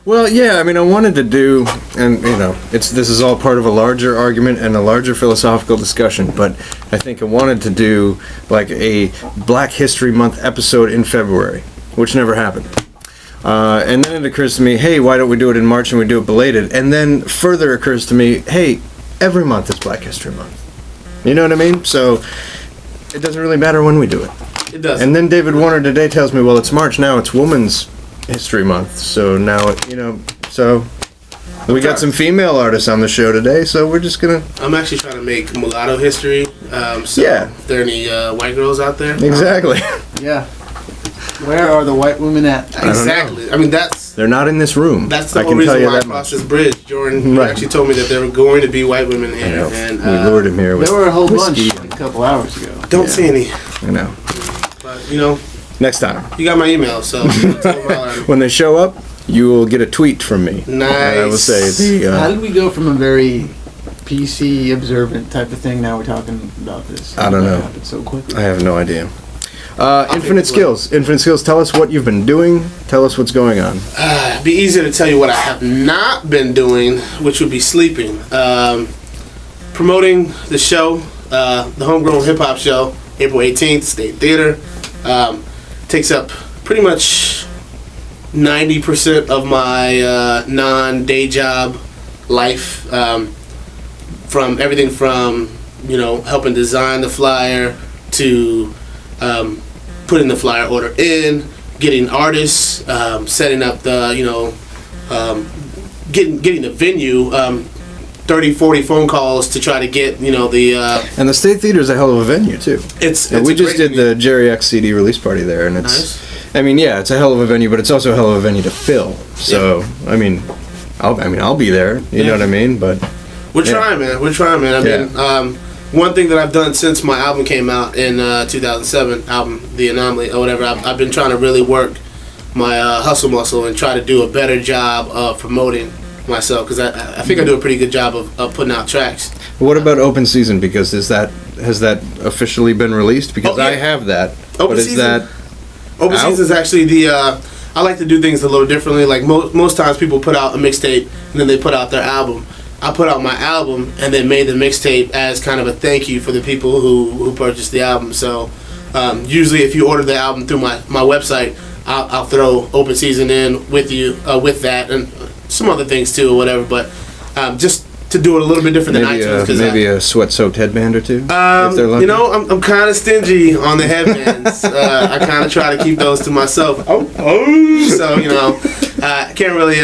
Well, yeah, I mean, I wanted to do, and this is all part of a larger argument and a larger philosophical discussion, but I think I wanted to do like a Black History Month episode in February, which never happened. And then it occurs to me, hey, why don't we do it in March and we do it belated? And then further occurs to me, hey, every month is Black History Month. You know what I mean? So it doesn't really matter when we do it. It does. And then David Warner today tells me, well, it's March now, it's Women's History Month, so now, so we got some female artists on the show today, so we're just gonna... I'm actually trying to make mulatto history, so yeah. if there are any white girls out there... Exactly. Yeah. Where are the white women at? Exactly. I mean, that's... They're not in this room. That's the whole reason why I crossed this bridge. Joran actually told me that there were going to be white women here. And, we lured him here with there were a whole whiskey. bunch a couple hours ago. Don't say any. I know. But, next time. You got my email, so... When they show up, you will get a tweet from me. Nice. I will say how did we go from a very PC observant type of thing, now we're talking about this? I don't know. Happened so quickly. I have no idea. Infinite Skillz. Infinite Skillz, tell us what you've been doing. Tell us what's going on. It'd be easier to tell you what I have not been doing, which would be sleeping. Promoting the show, the Homegrown Hip Hop Show, April 18th, State Theater. Takes up pretty much 90% of my non-day job life. From everything from, helping design the flyer to putting the flyer order in, getting artists, setting up the, getting the venue, 30, 40 phone calls to try to get, the... And the State Theater is a hell of a venue, too. It's we just did the Jerry X CD release party there, and it's... Nice. I mean, yeah, it's a hell of a venue, but it's also a hell of a venue to fill. So, yeah. I'll be there, you know what I mean? But... We're trying, man. I mean, one thing that I've done since my album came out in 2007, album The Anomaly or whatever, I've been trying to really work my hustle muscle and try to do a better job of promoting myself, because I think I do a pretty good job of putting out tracks. What about Open Season? Because has that officially been released? Because I have that. Open Season is actually the... I like to do things a little differently. Like most times people put out a mixtape and then they put out their album. I put out my album and then made the mixtape as kind of a thank you for the people who purchased the album. So usually if you order the album through my website, I'll throw Open Season in with you with that and some other things too or whatever. But just to do it a little bit different than iTunes. Maybe a sweat-soaked headband or two, if they're lucky. I'm kind of stingy on the headbands. I kind of try to keep those to myself. So, I can't really...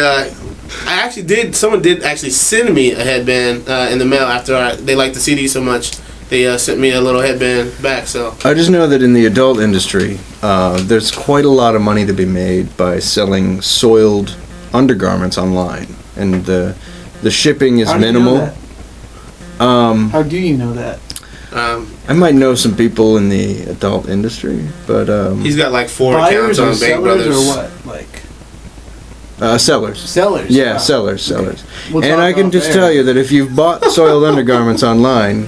I actually did. Someone did actually send me a headband in the mail after they liked the CD so much. They sent me a little headband back. So I just know that in the adult industry, there's quite a lot of money to be made by selling soiled undergarments online, and the shipping is minimal. How do you know that? I might know some people in the adult industry, but he's got like 4 accounts on Bank Brothers or what, like. Sellers. Yeah, wow. sellers. We'll and I can just tell you that if you've bought soiled undergarments online,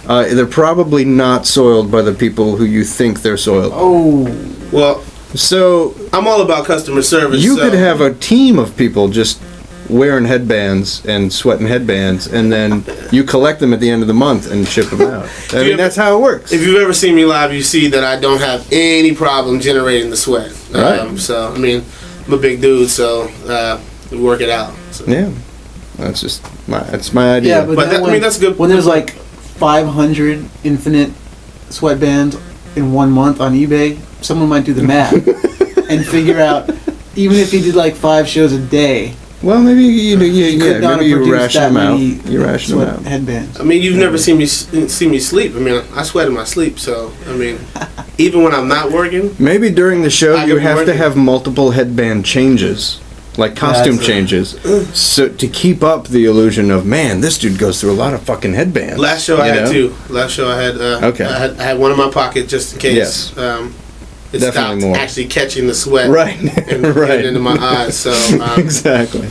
they're probably not soiled by the people who you think they're soiled. Oh. Well, so I'm all about customer service. You could have a team of people just wearing headbands and sweating headbands, and then you collect them at the end of the month and ship them out. I mean, that's how it works. If you've ever seen me live, you see that I don't have any problem generating the sweat. Right. So, I mean... I'm a big dude, so we work it out. So. Yeah, that's my idea. Yeah, but that's good. When there's like 500 Infinite sweatbands in 1 month on eBay, someone might do the math and figure out, even if he did like 5 shows a day. Well, maybe maybe you ration them out. You ration them out. Headbands. I mean, you've never seen me sleep. I mean, I sweat in my sleep, so I mean, even when I'm not working. Maybe during the show you have to have multiple headband changes, like costume changes, so to keep up the illusion of, man, this dude goes through a lot of fucking headbands. Last show I had 2. Last show I had I had one in my pocket just in case. Yes. It Definitely stopped more. actually catching the sweat right and getting into my eyes. So exactly.